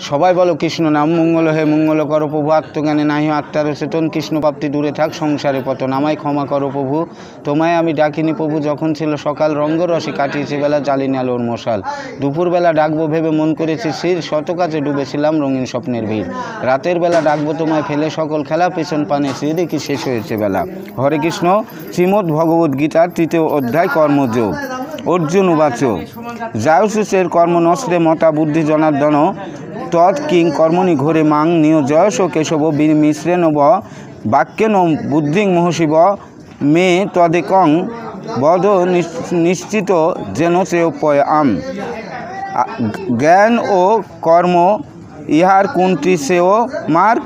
সবাই বলো কৃষ্ণ নাম মঙ্গল হে মঙ্গল করো প্রভু, আত্মজ্ঞানে নাহি আত্মার চেতন, কৃষ্ণ প্রাপ্তি দূরে থাক সংসারে পতন। আমায় ক্ষমা করো প্রভু, তোমায় আমি ডাকিনি প্রভু, যখন ছিল সকাল রঙ্গরসে কাটিয়েছে বেলা জ্বালিনি আলোর মশাল। দুপুরবেলা ডাকবো ভেবে মন করেছি স্থির, শত কাজে ডুবেছিলাম রঙিন স্বপ্নের ভিড়। রাতের বেলা ডাকবো তোমায় ফেলে সকল খেলা, পেছন পানে সে দেখি শেষ হয়েছে বেলা। হরে কৃষ্ণ। শ্রীমদ্ ভগবদ্ গীতার 3য় অধ্যায় কর্মযোগ। অর্জুন উবাচ জায়সুষের কর্মনশ্রে মতা বুদ্ধি জনার্দন, তৎ কিং কর্মণি ঘোরে মাং নিয়োজয়স কেশব মিশ্রেণ বাক্যেন বুদ্ধিং মহশিব মে তদেকং বদ নিশ্চিত যেন সেয়পয়াম। জ্ঞান ও কর্ম ইহার কোনটি সেও মার্গ?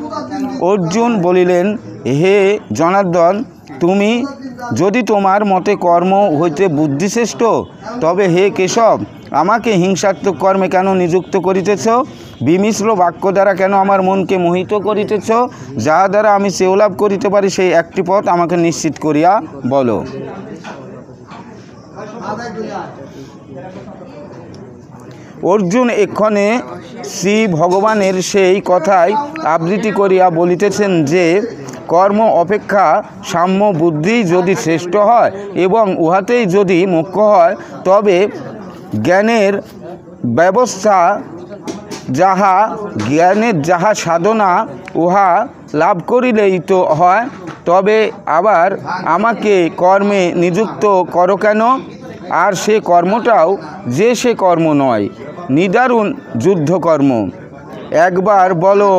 অর্জুন বলিলেন, হে জনার্দন, তুমি যদি তোমার মতে কর্ম হইতে বুদ্ধিশ্রেষ্ঠ, তবে হে কেশব আমাকে হিংসাত্মক কর্মে কেন নিযুক্ত করিতেছ? বিমিশ্র বাক্য দ্বারা কেন আমার মনকে মোহিত করিতেছ? যাহা দ্বারা আমি শ্রেয় লাভ করিতে পারি সেই একটি পথ আমাকে নিশ্চিত করিয়া বলো। অর্জুন এক্ষণে শ্রী ভগবানের সেই কথাই আবৃত্তি করিয়া বলিতেছেন যে কর্ম অপেক্ষা সাম্য বুদ্ধি যদি শ্রেষ্ঠ হয় এবং উহাতেই যদি মুখ্য হয়, তবে জ্ঞানের ব্যবস্থা জ্ঞানের যাহা সাধনা উহা লাভ করিলেই তো হয়। তবে আবার আমাকে কর্মে নিযুক্ত করো কেন? আর সে কর্মটাও যে সে কর্ম নয়, নিদারুণ যুদ্ধকর্ম। একবার বলো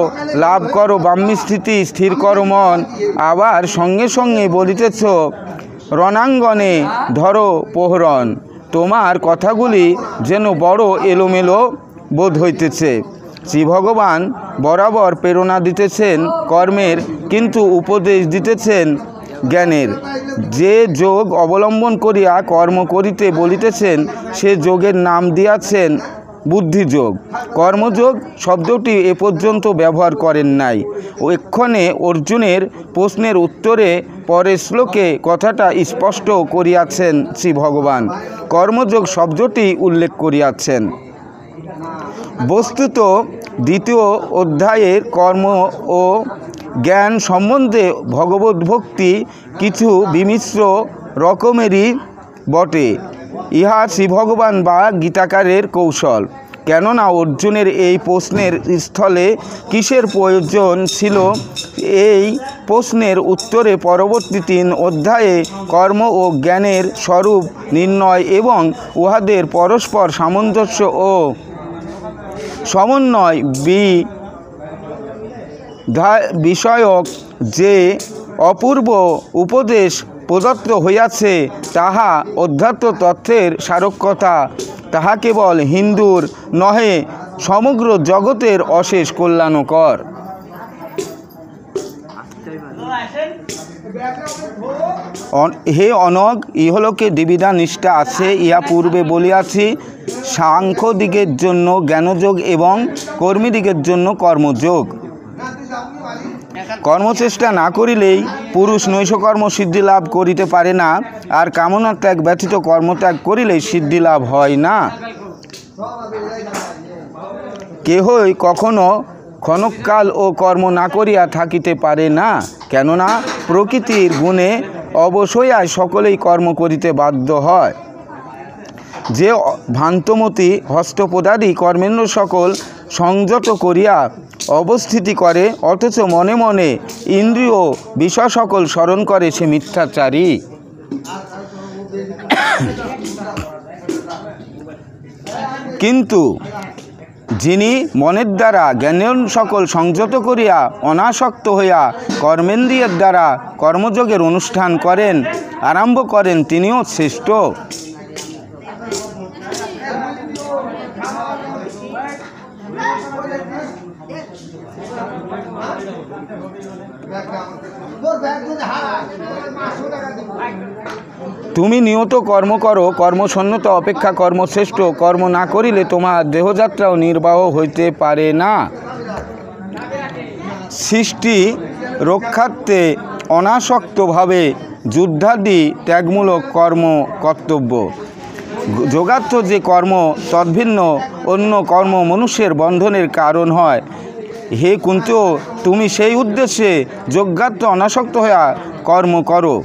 লাভ করো ব্রাহ্মীস্থিতি, স্থির করো মন, আবার সঙ্গে সঙ্গে বলিতেছ রণাঙ্গনে ধরো প্রহরণ। তোমার কথাগুলি যেন বড় এলোমেলো বোধ হইতেছে। শ্রী ভগবান বরাবর প্রেরণা দিতেছেন কর্মের, কিন্তু উপদেশ দিতেছেন জ্ঞানের। যে যোগ অবলম্বন করিয়া কর্ম করিতে বলিতেছেন সে যোগের নাম দিয়াছেন বুদ্ধিযোগ। কর্মযোগ শব্দটি এ পর্যন্ত ব্যবহার করেন নাই। এক্ষণে অর্জুনের প্রশ্নের উত্তরে পরের শ্লোকে কথাটা স্পষ্ট করিয়াছেন শ্রী ভগবান। কর্মযোগ শব্দটি উল্লেখ করিয়াছেন। বস্তুত 2য় অধ্যায়ের কর্ম ও জ্ঞান সম্বন্ধে ভগবদ্ভক্তি কিছু বিমিশ্র রকমেরই বটে। ইহা শ্রী ভগবান বা গীতাকারের কৌশল। কেননা অর্জুনের এই প্রশ্নের স্থলে কিসের প্রয়োজন ছিল, এই প্রশ্নের উত্তরে পরবর্তী 3 অধ্যায়ে কর্ম ও জ্ঞানের স্বরূপ নির্ণয় এবং উহাদের পরস্পর সামঞ্জস্য ও সমন্বয় বিষয়ক যে অপূর্ব উপদেশ প্রদত্ত হইয়াছে, তাহা অধ্যাত্ম তত্ত্বের সারকথা। তাহা কেবল হিন্দুর নহে, সমগ্র জগতের অশেষ কল্যাণকর। হে অনগ, ইহলোকে দ্বিবিধা নিষ্ঠা আছে, ইহা পূর্বে বলিয়াছি। সাংখ্য দিগের জন্য জ্ঞানযোগ এবং কর্মীদিগের জন্য কর্মযোগ। কর্মচেষ্টা না করিলেই পুরুষ নৈষ্কর্ম সিদ্ধি লাভ করিতে পারে না, আর কামনা ত্যাগ ব্যতীত কর্মত্যাগ করিলেই সিদ্ধি লাভ হয় না। কেহই কখনো ক্ষণকাল ও কর্ম না করিয়া থাকিতে পারে না, কেননা প্রকৃতির গুণে অবশ্যই সকলেই কর্ম করিতে বাধ্য হয়। যে ভ্রান্তমতি হস্তপদাদি কর্মেন্দ্র সকল সংযত করিয়া অবস্থিতি করে, অথচ মনে মনে ইন্দ্রিয় বিষয় সকল স্মরণ করে, সে মিথ্যাচারী। কিন্তু যিনি মনের দ্বারা জ্ঞানের সকল সংযত করিয়া অনাসক্ত হইয়া কর্মেন্দ্রিয়ের দ্বারা কর্মযোগের অনুষ্ঠান করেন আরম্ভ করেন, তিনিও শ্রেষ্ঠ। তুমি নিয়ত কর্ম করো, কর্মসন্ন্যতা অপেক্ষা কর্মশ্রেষ্ঠ। কর্ম না করিলে তোমার দেহযাত্রাও নির্বাহ হইতে পারে না। সৃষ্টি রক্ষার্থে অনাসক্তভাবে যুদ্ধাদি ত্যাগমূলক কর্ম কর্তব্য। যোগার্থ যে কর্ম তদ্ভিন্ন অন্য কর্ম মনুষ্যের বন্ধনের কারণ হয়। হে কুন্তু, তুমি সেই উদ্দেশ্যে যজ্ঞার্থে অনাসক্ত হইয়া কর্ম করো।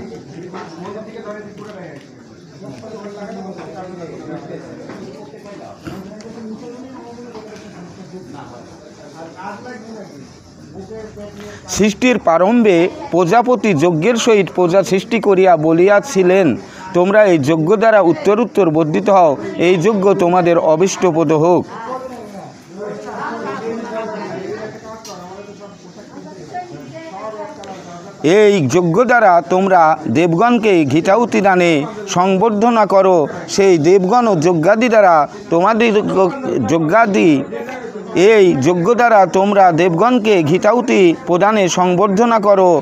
সৃষ্টির প্রারম্ভে প্রজাপতি যজ্ঞের সহিত প্রজা সৃষ্টি করিয়া বলিয়াছিলেন, তোমরা এই যজ্ঞ দ্বারা উত্তরোত্তর বর্ধিত হও, এই যজ্ঞ তোমাদের অভীষ্টপ্রদ হোক। এই যজ্ঞ দ্বারা তোমরা দেবগণকে ঘৃতাহুতি দানে সংবর্ধনা করো। সেই দেবগণ ও যজ্ঞাদি দ্বারা তোমাদের এই যজ্ঞ দ্বারা তোমরা দেবগণকে ঘৃতাহুতি প্রদানে সংবর্ধনা করো।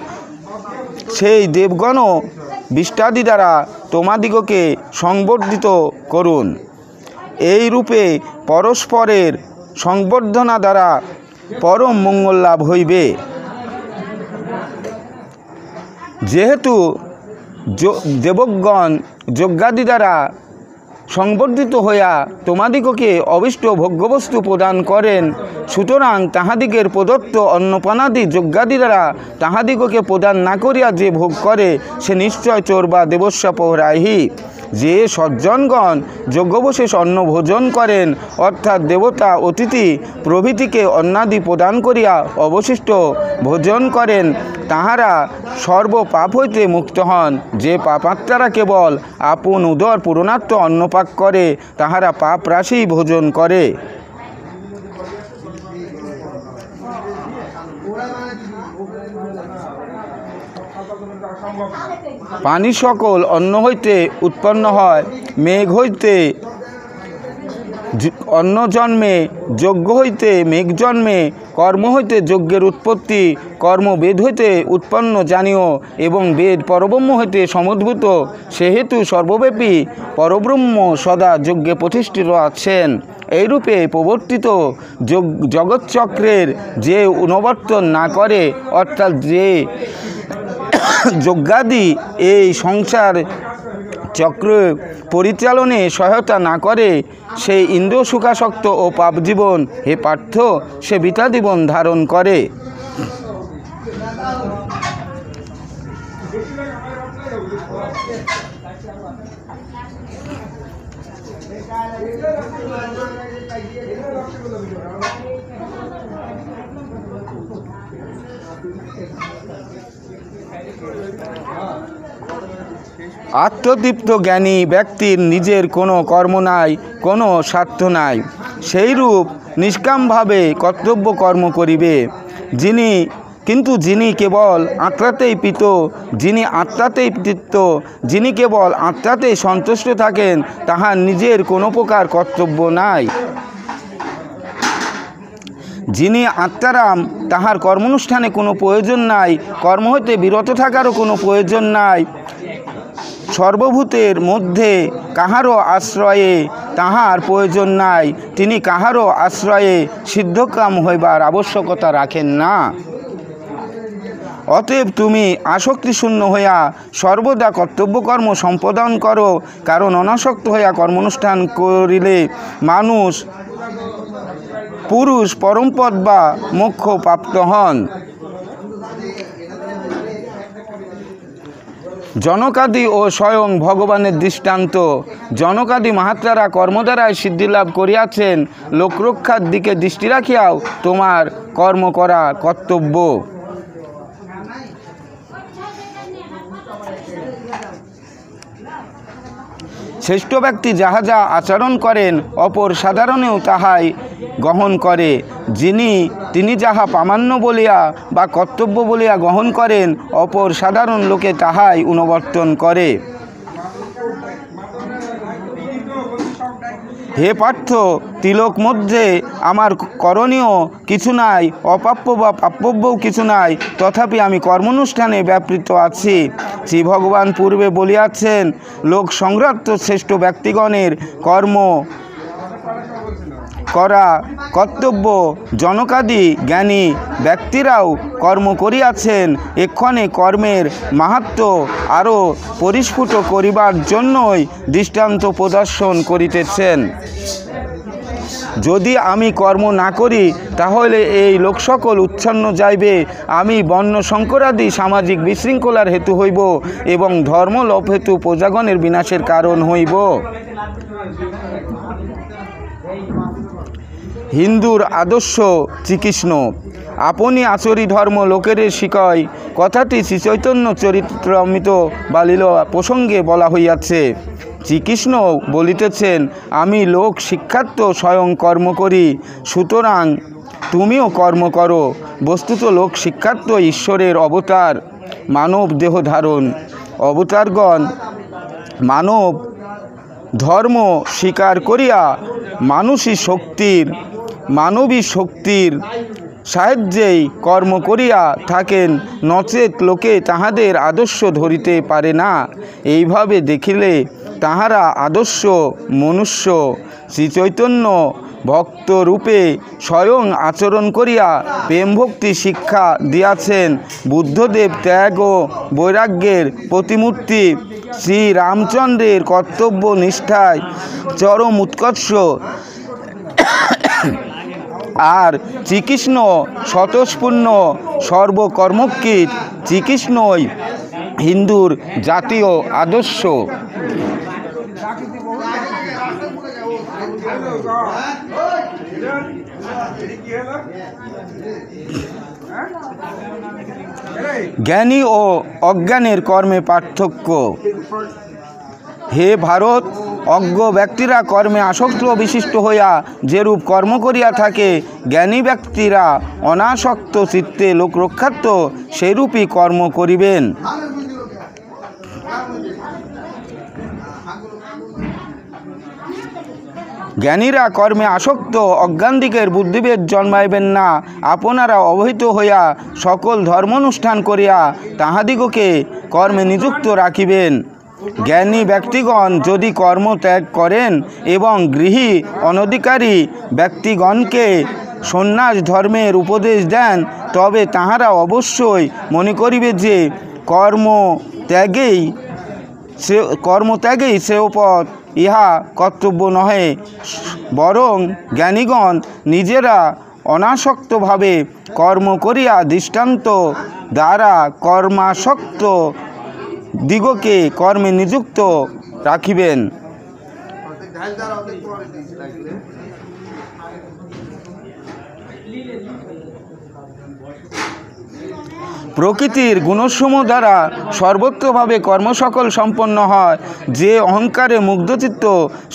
সেই দেবগণ ও বিষ্টাদি দ্বারা তোমাদিগকে সংবর্ধিত করুন। এই রূপে পরস্পরের সংবর্ধনা দ্বারা পরম মঙ্গল লাভ হইবে। যেহেতু দেবগণ যজ্ঞাদি দ্বারা সংবর্ধিত হইয়া তোমাদিগকে অভীষ্ট ভোগ্যবস্তু প্রদান করেন, সুতরাং তাহাদিগের প্রদত্ত অন্নপানাদি যজ্ঞাদি দ্বারা তাহাদিগকে প্রদান না করিয়া যে ভোগ করে সে নিশ্চয় চোর বা দেবস্যাপহরাহি। যে সজ্জনগণ যজ্ঞবশেষ অন্ন ভোজন করেন, অর্থাৎ দেবতা অতিথি প্রভৃতিকে অন্নাদি প্রদান করিয়া অবশিষ্ট ভোজন করেন, তাহারা সর্ব পাপ হইতে মুক্ত হন। যে পাপাত্মারা কেবল আপন উদর পূরণার্থ অন্নপাক করে, তাহারা পাপ রাশি ভোজন করে। পানি সকল অন্ন হইতে উৎপন্ন হয়, মেঘ হইতে অন্ন জন্মে, যজ্ঞ হইতে মেঘ জন্মে, কর্ম হইতে যজ্ঞের উৎপত্তি, কর্ম বেদ হইতে উৎপন্ন জানিও, এবং বেদ পরব্রহ্ম হইতে সমুদ্ভূত। সেহেতু সর্বব্যাপী পরব্রহ্ম সদা যজ্ঞে প্রতিষ্ঠিত আছেন। এইরূপে প্রবর্তিত জগৎচক্রের যে অনুবর্তন না করে, অর্থাৎ যে যজ্ঞাদি এই সংসার চক্র পরিচালনে সহায়তা না করে, সেই ইন্দ্র সুখাসক্ত ও পাপ জীবন, হে পার্থ, সে বৃথা জীবন ধারণ করে। আত্মদীপ্ত জ্ঞানী ব্যক্তির নিজের কোনো কর্ম নাই, কোনো স্বার্থ নাই। সেইরূপ নিষ্কামভাবে কর্তব্য কর্ম করিবে। যিনি কেবল আত্মাতেই প্রীত, যিনি আত্মাতেই তৃপ্ত, যিনি কেবল আত্মাতেই সন্তুষ্ট থাকেন, তাহার নিজের কোনো প্রকার কর্তব্য নাই। যিনি আত্মারাম, তাহার কর্মানুষ্ঠানে কোনো প্রয়োজন নাই, কর্ম হইতে বিরত থাকারও কোনো প্রয়োজন নাই। সর্বভূতের মধ্যে কাহারও আশ্রয়ে তাহার প্রয়োজন নাই, তিনি কাহারও আশ্রয়ে সিদ্ধকাম হইবার আবশ্যকতা রাখেন না। অতএব তুমি আসক্তিশূন্য হইয়া সর্বদা কর্তব্যকর্ম সম্পাদন করো, কারণ অনাসক্ত হইয়া কর্মানুষ্ঠান করিলে পুরুষ পরমপদ বা মোক্ষ প্রাপ্ত হন। জনকাদি ও স্বয়ং ভগবানের দৃষ্টান্ত। জনকাদি মহাত্মারা কর্মদ্বারায় সিদ্ধিলাভ করিয়াছেন, লোকরক্ষার দিকে দৃষ্টি রাখিয়াও তোমার কর্ম করা কর্তব্য। শ্রেষ্ঠ ব্যক্তি যাহা যা আচরণ করেন, অপর সাধারণেও তাহাই গ্রহণ করে। তিনি যাহা প্রামাণ্য বলিয়া বা কর্তব্য বলিয়া গ্রহণ করেন, অপর সাধারণ লোকে তাহাই অনুবর্তন করে। হে পার্থ, তিলক মধ্যে আমার করণীয় কিছু নাই, অপ্রাপ্য বা প্রাপ্যব্যও কিছু নাই, তথাপি আমি কর্মানুষ্ঠানে ব্যাপৃত আছি। শ্রী ভগবান পূর্বে বলিয়াছেন, লোক সংগ্রাহ্য শ্রেষ্ঠ ব্যক্তিগণের কর্ম করা কর্তব্য। জনকাদি জ্ঞানী ব্যক্তিরাও কর্ম করিয়াছেন, এক্ষণে কর্মের মাহাত্ম্য আরও পরিস্ফুট করিবার জন্যই দৃষ্টান্ত প্রদর্শন করিতেছেন। যদি আমি কর্ম না করি তাহলে এই লোক সকল উচ্ছন্ন যাইবে, আমি বর্ণ সংকরাদি সামাজিক বিশৃঙ্খলার হেতু হইব এবং ধর্মলোপ হেতু প্রজাগণের বিনাশের কারণ হইব। হিন্দুর আদর্শ শ্রীকৃষ্ণ। আপনি আচরি ধর্ম লোকের শিকয়, কথাটি শ্রীচৈতন্য চরিত্রামৃত বা লীলা প্রসঙ্গে বলা হইয়াছে। শ্রীকৃষ্ণ বলিতেছেন, আমি লোক শিক্ষার্থ স্বয়ং কর্ম করি, সুতরাং তুমিও কর্ম করো। বস্তুত লোক শিক্ষার্থ ঈশ্বরের অবতার, মানব দেহ ধারণ। অবতারগণ মানব ধর্ম স্বীকার করিয়া মানবী শক্তির সাহায্যেই কর্ম করিয়া থাকেন, নচেত লোকে তাহাদের আদর্শ ধরিতে পারে না। এইভাবে দেখিলে তাহারা আদর্শ মনুষ্য। শ্রীচৈতন্য ভক্তরূপে স্বয়ং আচরণ করিয়া প্রেম ভক্তি শিক্ষা দিয়াছেন। বুদ্ধদেব ত্যাগ ও বৈরাগ্যের প্রতিমূর্তি, শ্রীরামচন্দ্রের কর্তব্য নিষ্ঠায় চরম উৎকর্ষ, আর শ্রীকৃষ্ণ স্বতঃস্ফূর্ণ সর্বকর্মকৃৎ। শ্রীকৃষ্ণই হিন্দুর জাতীয় আদর্শ। জ্ঞানী ও অজ্ঞানের কর্মে পার্থক্য। হে ভারত, অজ্ঞ ব্যক্তিরা কর্মে আসক্ত বিশিষ্ট হইয়া যেরূপ কর্ম করিয়া থাকে, জ্ঞানী ব্যক্তিরা অনাসক্ত চিত্তে লোক রক্ষার্থ সেইরূপই কর্ম করিবেন। জ্ঞানীরা কর্মে আসক্ত অজ্ঞানদিগের বুদ্ধিভেদ জন্মাইবেন না। আপনারা অবহিত হইয়া সকল ধর্মানুষ্ঠান করিয়া তাহাদিগকে কর্মে নিযুক্ত রাখিবেন। জ্ঞানী ব্যক্তিগণ যদি কর্ম ত্যাগ করেন এবং গৃহী অনধিকারী ব্যক্তিগণকে সন্ন্যাস ধর্মের উপদেশ দেন, তবে তাহারা অবশ্যই মনে করিবে যে কর্মত্যাগেই শ্রেয় পথ। ইহা কর্তব্য নহে, বরং জ্ঞানীগণ নিজেরা অনাসক্তভাবে কর্ম করিয়া দৃষ্টান্ত দ্বারা কর্মাসক্ত দিগকে কর্মে নিযুক্ত রাখিবেন। প্রকৃতির গুণসমূহ দ্বারা সর্বত্রভাবে কর্মসকল সম্পন্ন হয়। যে অহংকারে মুগ্ধচিত্ত,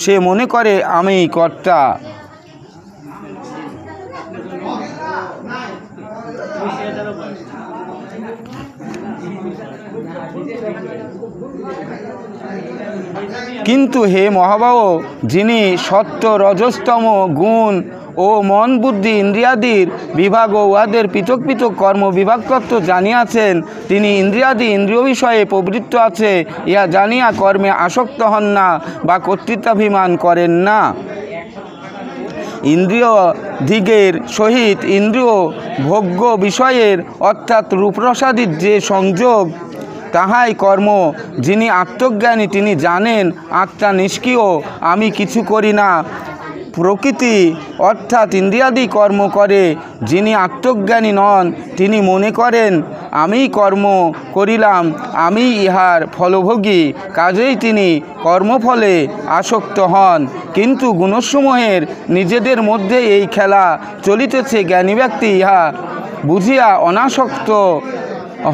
সে মনে করে আমি কর্তা। কিন্তু হে মহাবাহো, যিনি সত্য রজস্তম গুণ ও মন বুদ্ধি ইন্দ্রিয়াদির বিভাগ ও উহাদের পৃথক পৃথক কর্ম বিভাগতত্ত্ব জানিয়াছেন, তিনি ইন্দ্রিয়াদি ইন্দ্রিয় বিষয়ে প্রবৃত্ত আছে ইহা জানিয়া কর্মে আসক্ত হন না বা কর্তৃত্বাভিমান করেন না। ইন্দ্রিয় দিগের সহিত ইন্দ্রিয় ভোগ্য বিষয়ের অর্থাৎ রূপরসাদির যে সংযোগ, তাহাই কর্ম। যিনি আত্মজ্ঞানী তিনি জানেন আত্মা নিষ্ক্রিয়, আমি কিছু করি না। প্রকৃতি অর্থাৎ ইন্দ্রিয়াদি কর্ম করে। যিনি আত্মজ্ঞানী নন তিনি মনে করেন আমি কর্ম করিলাম, আমি ইহার ফলভোগী, কাজেই তিনি কর্মফলে আসক্ত হন। কিন্তু গুণসমূহের নিজেদের মধ্যে এই খেলা চলিতেছে। জ্ঞানী ব্যক্তি ইহা বুঝিয়া অনাসক্ত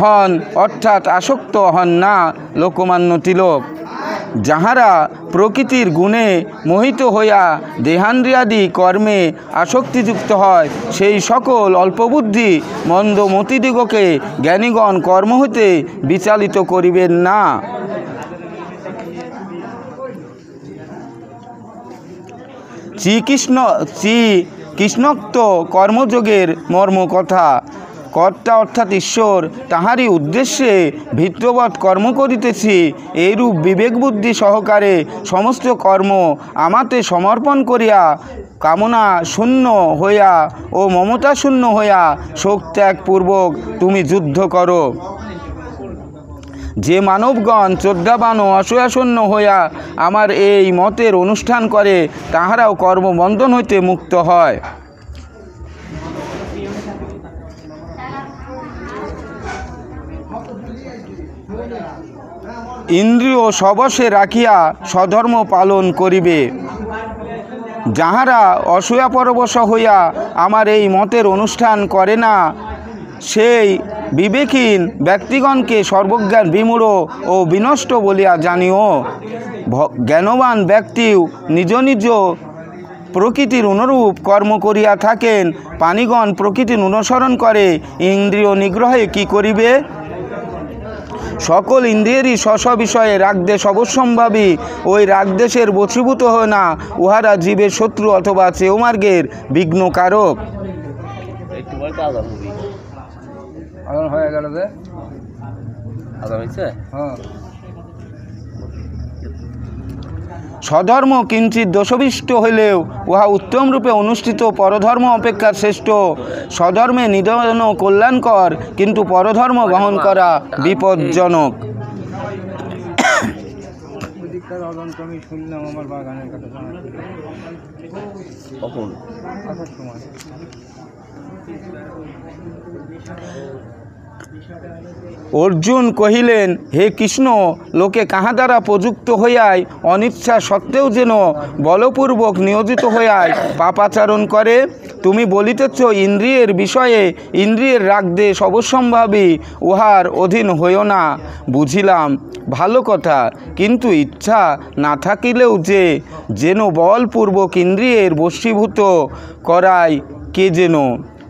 হন, অর্থাৎ আসক্ত হন না। লোকমান্য তিলক। যাহারা প্রকৃতির গুণে মোহিত হইয়া দেহান্দ্রিয়াদি কর্মে আসক্তিযুক্ত হয়, সেই সকল অল্পবুদ্ধি মন্দমতিদিগকে জ্ঞানীগণ কর্ম হইতে বিচালিত করিবেন না। শ্রীকৃষ্ণোক্ত কর্মযোগের মর্মকথা। কর্তা অর্থাৎ ঈশ্বর, তাহারই উদ্দেশ্যে ভিত্তবৎ কর্ম করিতেছি, এইরূপ বিবেকবুদ্ধি সহকারে সমস্ত কর্ম আমাতে সমর্পণ করিয়া কামনা শূন্য হইয়া ও মমতা শূন্য হইয়া শোক ত্যাগপূর্বক তুমি যুদ্ধ করো। যে মানবগণ শ্রদ্ধাবান ও অসহায়াসন্ন হইয়া আমার এই মতের অনুষ্ঠান করে তাহারাও কর্মবন্ধন হইতে মুক্ত হয়। ইন্দ্রিয় সবশে রাখিয়া স্বধর্ম পালন করিবে। যাহারা অসূয়াপরবশ হইয়া আমার এই মতের অনুষ্ঠান করে না, সেই বিবেকহীন ব্যক্তিগণকে সর্বজ্ঞান বিমূঢ় ও বিনষ্ট বলিয়া জানিও। জ্ঞানবান ব্যক্তিও নিজ নিজ প্রকৃতির অনুরূপ কর্ম করিয়া থাকেন। প্রাণীগণ প্রকৃতির অনুসরণ করে, ইন্দ্রিয় নিগ্রহে কি করিবে? সকল ইন্দ্রিয়েরই স্ব বিষয়ে রাগদেশ অবশ্যম্ভাবী। ওই রাগদেশের বশীভূত হয় না, উহারা জীবের শত্রু অথবা চেয়মার্গের বিঘ্নকারক। হয়ে গেল যে স্বধর্ম কিঞ্চিত দোষবিষ্ট হইলেও উহা উত্তম রূপে অনুষ্ঠিত পরধর্ম অপেক্ষা শ্রেষ্ঠ। স্বধর্মে নিধন কল্যাণকর, কিন্তু পরধর্ম গ্রহণ করা বিপজ্জনক। আমি শুনলাম আমার বাগানের কথা অর্জুন কহিলেন, হে কৃষ্ণ, লোকে কাহা দ্বারা প্রযুক্ত হইয়াই অনিচ্ছা সত্ত্বেও যেন বলপূর্বক নিয়োজিত হইয়াই পাপাচারণ করে। তুমি বলিতেছ ইন্দ্রিয়ের বিষয়ে ইন্দ্রিয়ের রাগদেশ অবশ্যম্ভাবী, উহার অধীন হইও না। বুঝিলাম, ভালো কথা, কিন্তু ইচ্ছা না থাকিলেও যে যেন বলপূর্বক ইন্দ্রিয়ের বশীভূত করায়, কে যেন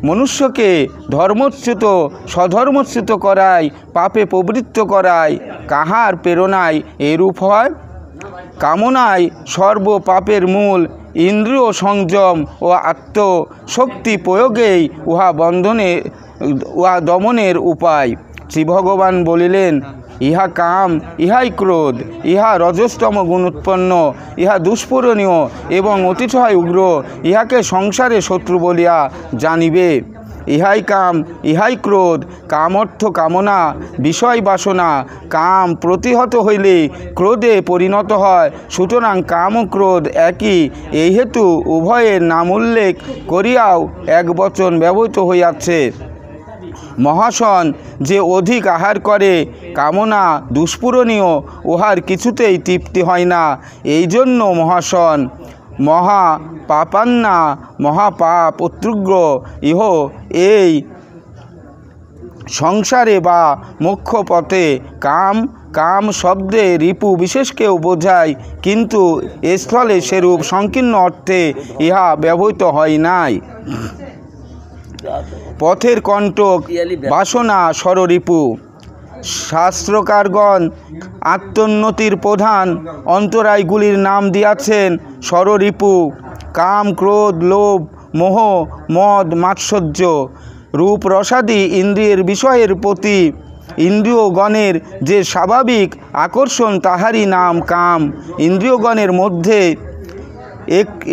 মনুষ্যকে ধর্মচ্যুত স্বধর্মচ্যুত করায়, পাপে প্রবৃত্ত করায়, কাহার প্রেরণায় এরূপ হয়? কামনায় সর্ব পাপের মূল। ইন্দ্রিয় সংযম ও আত্মশক্তি প্রয়োগেই উহা দমনের উপায়। শ্রী ভগবান বলিলেন, ইহা কাম, ইহাই ক্রোধ, ইহা রজস্তম গুণ উৎপন্ন, ইহা দুষ্পূরণীয় এবং অতিশয় উগ্র। ইহাকে সংসারে শত্রু বলিয়া জানিবে। ইহাই কাম, ইহাই ক্রোধ। কাম অর্থ কামনা, বিষয় বাসনা। কাম প্রতিহত হইলে ক্রোধে পরিণত হয়। সুতরাং কাম ও ক্রোধ একই। এই হেতু উভয়ের নাম উল্লেখ করিয়াও এক বচন ব্যবহৃত হইয়াছে। মহাশন যে অধিক আহার করে, কামনা দুষ্পূরণীয়, উহার কিছুতেই তৃপ্তি হয় না। এই জন্য মহাশন মহা পাপান্না, মহাপাপ অত্যুগ্র। ইহ এই সংসারে বা মোক্ষ পথে কাম কাম শব্দে রিপু বিশেষকেও বোঝায়, কিন্তু স্থলে সেরূপ সংকীর্ণ অর্থে ইহা ব্যবহৃত হয় নাই। পথের কণ্টক বাসনা ষড়রিপু। শাস্ত্রকারগণ আত্মোন্নতির প্রধান অন্তরায়গুলির নাম দিয়াছেন ষড়রিপু: কাম, ক্রোধ, লোভ, মোহ, মদ, মাৎসর্য। রূপ রসাদি ইন্দ্রিয়ের বিষয়ের প্রতি ইন্দ্রিয়গণের যে স্বাভাবিক আকর্ষণ, তাহারই নাম কাম। ইন্দ্রিয়গণের মধ্যে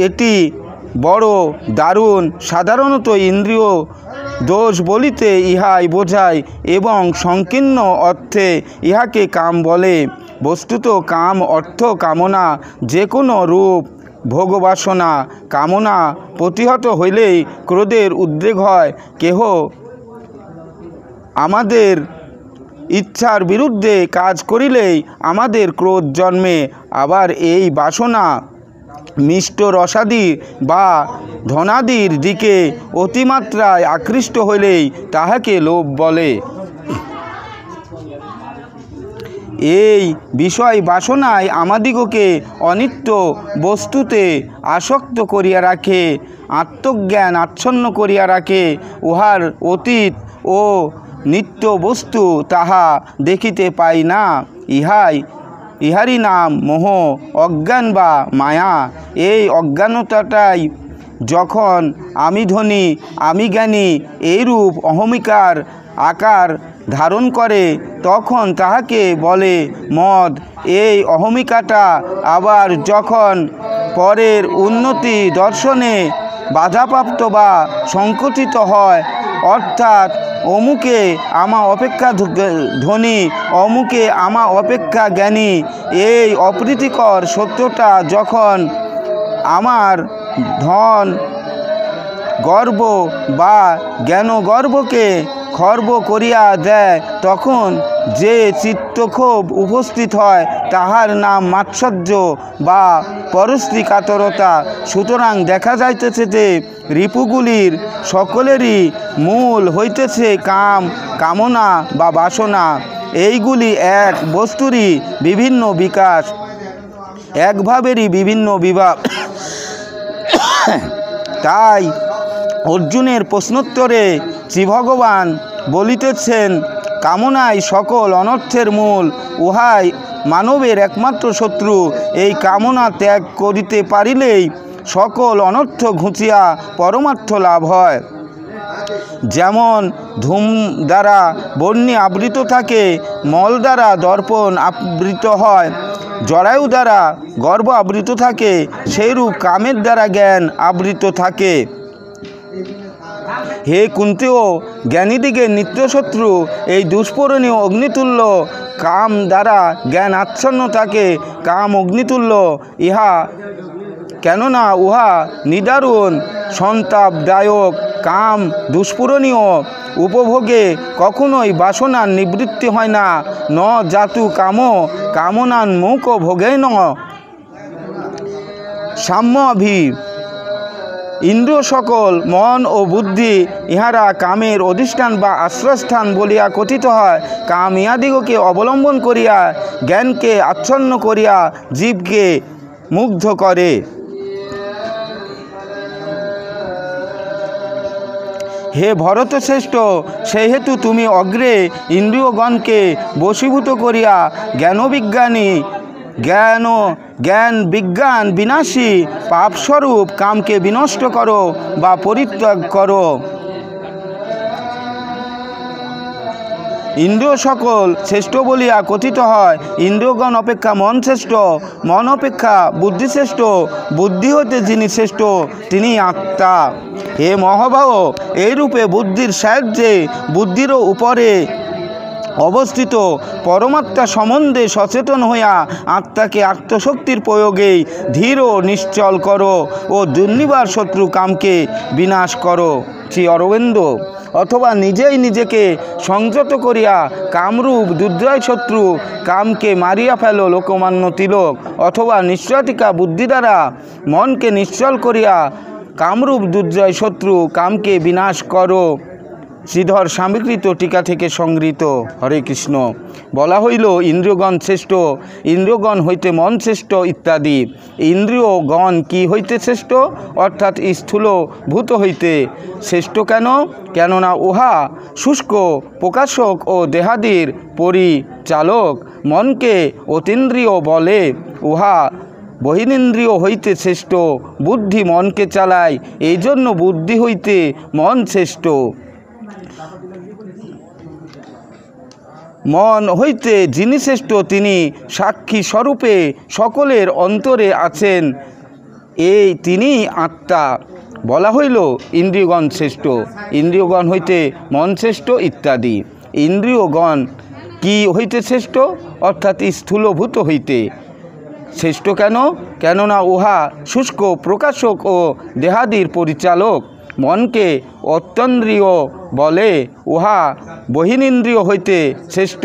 এটি বড় দারুণ। সাধারণত ইন্দ্রিয় দোষ বলিতে ইহাই বোঝায় এবং সংকীর্ণ অর্থে ইহাকে কাম বলে। বস্তুত কাম অর্থ কামনা, যে কোনো রূপ ভোগবাসনা। কামনা প্রতিহত হইলেই ক্রোধের উদ্রেক হয়। কেহ আমাদের ইচ্ছার বিরুদ্ধে কাজ করিলেই আমাদের ক্রোধ জন্মে। আবার এই বাসনা মিষ্ট রসাদি বা ধনাদির দিকে অতিমাত্রায় আকৃষ্ট হইলেই তাহাকে লোভ বলে। এই বিষয় বাসনায় আমাদিগকে অনিত্য বস্তুতে আসক্ত করিয়া রাখে, আত্মজ্ঞান আচ্ছন্ন করিয়া রাখে। উহার অতীত ও নিত্য বস্তু তাহা দেখিতে পাই না। ইহারই নাম মোহ, অজ্ঞান বা মায়া। এই অজ্ঞানতাটাই যখন আমি ধনী, আমি জ্ঞানী এইরূপ অহমিকার আকার ধারণ করে, তখন তাহাকে বলে মদ। এই অহমিকাটা আবার যখন পরের উন্নতি দর্শনে বাধাপ্রাপ্ত বা সংকুচিত হয়, অর্থাৎ অমুকে আমা অপেক্ষা ধনী, অমুকে আমা অপেক্ষা জ্ঞানী, এই অপ্রীতিকর সত্যটা যখন আমার ধন গর্ব বা জ্ঞান গর্বকে খর্ব করিয়া দেয়, তখন যে চিত্তক্ষোভ উপস্থিত হয় তাহার নাম মাৎসর্য বা পরশ্রী কাতরতা। সুতরাং দেখা যাইতেছে যে রিপুগুলির সকলেরই মূল হইতেছে কাম, কামনা বা বাসনা। এইগুলি এক বস্তুরই বিভিন্ন বিকাশ, একভাবেরই বিভিন্ন বিভাগ। তাই অর্জুনের প্রশ্নোত্তরে শ্রীভগবান বলিতেছেন, কামনাই সকল অনর্থের মূল, উহাই মানবের একমাত্র শত্রু। এই কামনা ত্যাগ করিতে পারিলেই সকল অনর্থ ঘুচিয়া পরমার্থ লাভ হয়। যেমন ধূম দ্বারা বহ্নি আবৃত থাকে, মল দ্বারা দর্পণ আবৃত হয়, জরায়ু দ্বারা গর্ভ আবৃত থাকে, সেইরূপ কামের দ্বারা জ্ঞান আবৃত থাকে। হে কুন্তীয়, জ্ঞানীদিগের নিত্যশত্রু এই দুষ্পূরণীয় অগ্নিতুল্য কাম দ্বারা জ্ঞান আচ্ছন্ন থাকে। কাম অগ্নিতুল্য ইহা, কেননা উহা নিদারুণ সন্তাপদায়ক। কাম দুষ্পূরণীয়, উপভোগে কখনোই বাসনার নিবৃত্তি হয় না। ন জাতু কাম কামনান মুখ ভোগেন সাম্যভি। ইন্দ্রিয় সকল মন ও বুদ্ধি ইহারা কামের অধিষ্ঠান বা আশ্রয়স্থান বলিয়া কথিত হয়। কাম ইহাদিগকে অবলম্বন করিয়া জ্ঞানকে আচ্ছন্ন করিয়া জীবকে মুগ্ধ করে। হে ভরতশ্রেষ্ঠ, সেহেতু তুমি অগ্রে ইন্দ্রিয়গণকে বশীভূত করিয়া জ্ঞান বিজ্ঞান বিনাশী পাপস্বরূপ কামকে বিনষ্ট করো বা পরিত্যাগ করো। ইন্দ্রিয় সকল শ্রেষ্ঠ বলিয়া কথিত হয়। ইন্দ্রিয়গণ অপেক্ষা মন শ্রেষ্ঠ, মন অপেক্ষা বুদ্ধি শ্রেষ্ঠ, বুদ্ধি হইতে যিনি শ্রেষ্ঠ তিনি আত্মা। হে মহাবাহ, এইরূপে বুদ্ধির সাহায্যে বুদ্ধিরও উপরে অবস্থিত পরমাত্মা সম্বন্ধে সচেতন হইয়া আত্মাকে আত্মশক্তির প্রয়োগেই ধীর ও নিশ্চল করো ও দুর্নিবার শত্রু কামকে বিনাশ করো। শ্রী অরবিন্দ। অথবা নিজেই নিজেকে সংযত করিয়া কামরূপ দুর্জয় শত্রু কামকে মারিয়া ফেলো লোকমান্য তিলক। অথবা নিশ্চয়তিকা বুদ্ধি দ্বারা মনকে নিশ্চল করিয়া কামরূপ দুর্জয় শত্রু কামকে বিনাশ করো। শ্রীধর স্বামীকৃত টিকা থেকে সংগৃহীত। হরে কৃষ্ণ। বলা হইল ইন্দ্রিয়গণ শ্রেষ্ঠ, ইন্দ্রিয়গণ হইতে মন শ্রেষ্ঠ ইত্যাদি। ইন্দ্রিয়গণ কি হইতে শ্রেষ্ঠ? অর্থাৎ স্থূল ভূত হইতে শ্রেষ্ঠ। কেন? কেননা উহা শুষ্ক প্রকাশক ও দেহাদির পরিচালক। মনকে অতীন্দ্রিয় বলে। উহা বহিনীন্দ্রিয় হইতে শ্রেষ্ঠ। বুদ্ধি মনকে চালায়, এই জন্য বুদ্ধি হইতে মন শ্রেষ্ঠ। মন হইতে যিনি শ্রেষ্ঠ তিনি সাক্ষী স্বরূপে সকলের অন্তরে আছেন, এই তিনি আত্মা। বলা হইল ইন্দ্রিয়গণ শ্রেষ্ঠ, ইন্দ্রিয়গণ হইতে মন শ্রেষ্ঠ ইত্যাদি। ইন্দ্রিয়গণ কি হইতে শ্রেষ্ঠ? অর্থাৎ স্থূলভূত হইতে শ্রেষ্ঠ। কেন? কেননা উহা শুষ্ক প্রকাশক ও দেহাদির পরিচালক। মনকে অত্যন্দ্রিয় বলে। উহা বহিনীন্দ্রিয় হইতে শ্রেষ্ঠ।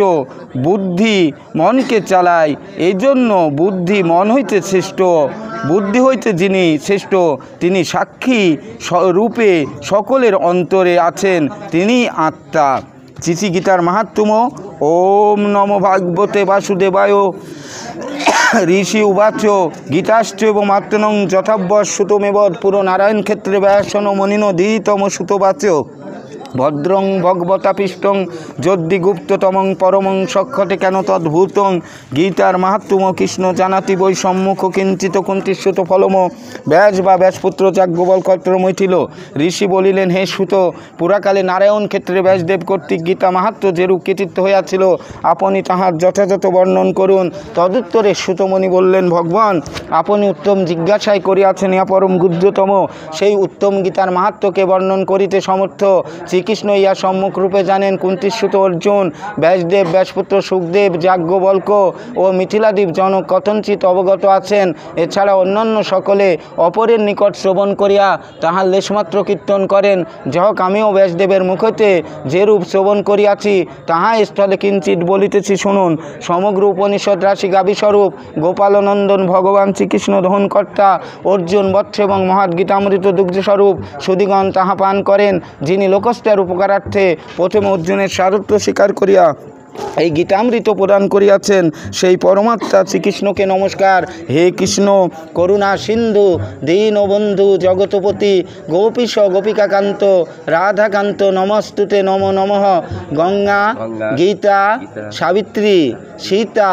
বুদ্ধি মনকে চালায়, এই জন্য বুদ্ধি মন হইতে শ্রেষ্ঠ। বুদ্ধি হইতে যিনি শ্রেষ্ঠ তিনি সাক্ষী রূপে সকলের অন্তরে আছেন, তিনি আত্মা। শ্রী গীতার মাহাত্ম্য। ওম নমো ভাগবতে বাসুদেবায়। ঋষি উবাচ গীতাশ্চৈব মাত্রনং যথাভ্যস্যুতমেব পুরো নারায়ণ ক্ষেত্রে ব্যাসন মনিনো ধীতম সুতবাচ। ভদ্রং ভগবতাপিষ্টং যদ্দিগুপ্ততমং পরমং সক্ষতে কেন তদ্ভূতং গীতার মাহাত্ম্য কৃষ্ণ জানাতি বৈ সম্মুখ কিঞ্চিত কুন্তিসুত ফলম। ব্যাস বা ব্যাসপুত্র যাজ্ঞবল্ক্য মৈথিল ঋষি বলিলেন, হে সুত, পুরাকালে নারায়ণ ক্ষেত্রে ব্যাসদেব কর্তৃক গীতা মাহাত্ম্য যেরূপ কৃতিত্ব হইয়াছিল আপনি তাহার যথাযথ বর্ণন করুন। তদুত্তরে সুতমণি বললেন, ভগবান আপনি উত্তম জিজ্ঞাসাই করিয়াছেন, ইয়া পরম গুহ্যতম সেই উত্তম গীতার মাহাত্ম্যকে বর্ণন করিতে সমর্থ শ্রীকৃষ্ণ ইয়া সম্মুখ রূপে জানেন। কুন্তিসুত অর্জুন, ব্যাসদেব, ব্যাসপুত্র সুখদেব, যাজ্ঞবল্ক্য ও মিথিলাদ্বীপ জনক কথঞ্চিত অবগত আছেন। এছাড়া অন্যান্য সকলে অপরের নিকট শ্রবণ করিয়া তাহার লেশমাত্র কীর্তন করেন। যাহোক আমিও ব্যাসদেবের মুখ হইতে যেরূপ শ্রবণ করিয়াছি তাহা স্থলে কিঞ্চিত বলিতেছি শুনুন। সমগ্র উপনিষদ রাশি গাবিস্বরূপ গোপালনন্দন ভগবান শ্রীকৃষ্ণ দহনকর্তা অর্জুন বৎস এবং মহৎ গীতামৃত দুগ্ধস্বরূপ সুদিগণ তাহা পান করেন। যিনি লোকস্থার উপকারার্থে প্রথমে অর্জুনের সারথ্য স্বীকার করিয়া এই গীতামৃত প্রদান করিয়াছেন সেই পরমাত্মা শ্রীকৃষ্ণকে নমস্কার। হে কৃষ্ণ করুণা সিন্ধু দীনবন্ধু জগৎপতি গোপীশ গোপিকাকান্ত রাধাকান্ত নমস্তুতে নম নমঃ। গঙ্গা, গীতা, সাবিত্রী, সীতা,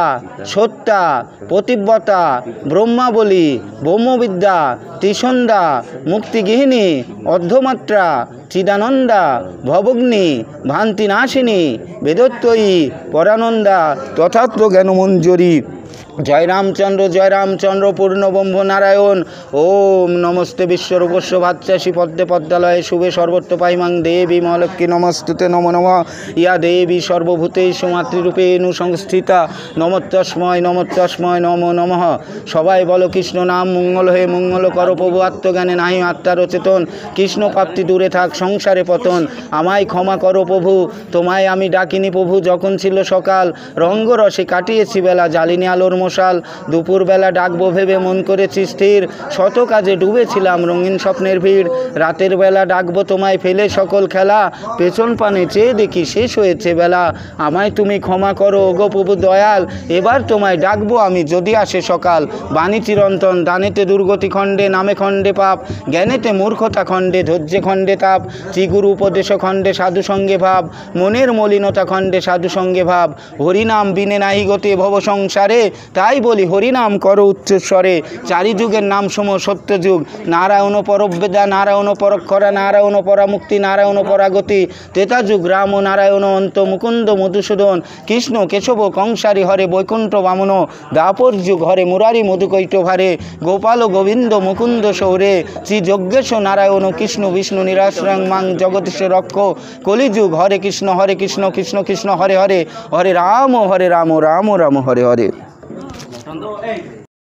সত্যা, পতিব্রতা, ব্রহ্মাবলী, ব্রহ্মবিদ্যা, ত্রিসন্ধ্যা, মুক্তিগৃহিণী, অর্ধমাত্রা, চিদানন্দা, ভবগ্নি, ভান্তিনাশিনী, বেদত্বয়ী, পরানন্দা, তথাত্র জ্ঞানমঞ্জরী। জয় রামচন্দ্র পূর্ণব্রহ্ম নারায়ণ। ওম নমস্তে বিশ্বরূপস্য ভাচ্যাসি পদ্মে পদ্মালয়ে শুভে সর্বত্র পাইমাং দেবী মহালক্ষ্মী নমস্তুতে নমো নমঃ। ইয়া দেবী সর্বভূতেষু মাতৃরূপেণু সংস্থিতা নমস্তস্মৈ নমো নমঃ। সবাই বলো কৃষ্ণ নাম মঙ্গল হে মঙ্গল করো প্রভু, আত্মজ্ঞানে নাহি আত্মার চেতন, কৃষ্ণ প্রাপ্তি দূরে থাক সংসারে পতন। আমায় ক্ষমা করো প্রভু, তোমায় আমি ডাকিনি প্রভু যখন ছিল সকাল, রঙ্গরসে কাটিয়েছি বেলা, জ্বালিনি আলোর মশাল। দুপুরবেলা ডাকবো ভেবে মন করেছি স্থির, শত কাজে ডুবেছিলাম রঙিন স্বপ্নের ভিড়। রাতের বেলা ডাকবো তোমায় ফেলে সকল খেলা, পেছন পানে চেয়ে দেখি শেষ হয়েছে বেলা। আমায় তুমি ক্ষমা করো ওগো প্রভু দয়াল, এবার তোমায় ডাকবো আমি যদি আসে সকাল। বাণী চিরন্তন দানেতে দুর্গতি খণ্ডে, নামে খণ্ডে পাপ, জ্ঞানেতে মূর্খতা খণ্ডে, ধৈর্যে খণ্ডে তাপ, ত্রিগুরু উপদেশ খণ্ডে সাধু সঙ্গে ভাব, মনের মলিনতা খণ্ডে সাধু সঙ্গে ভাব। হরিনাম বিনে নাহি গতি ভব সংসারে, তাই বলি হরিনাম করো উচ্চস্বরে। চারি যুগের নাম সম সত্যযুগ, নারায়ণ পরবেদা, নারায়ণ পরক্ষরা, নারায়ণ পরামুক্তি, নারায়ণ পরাগতি। ত্রেতা যুগ রাম ও নারায়ণ অন্ত, মুকুন্দ মধুসূদন, কৃষ্ণ কেশব কংসারী হরে বৈকুণ্ঠ বামন। দ্বাপর যুগ হরে মুরারি মধুকৈট ভারে, গোপাল গোবিন্দ মুকুন্দ সৌরে। শ্রী যজ্ঞেশ নারায়ণ কৃষ্ণ বিষ্ণু নিরাশ্রয়ং মাং জগদীশ রক্ষ। কলিযুগ হরে কৃষ্ণ কৃষ্ণ কৃষ্ণ হরে হরে, হরে রাম রাম রাম হরে হরে।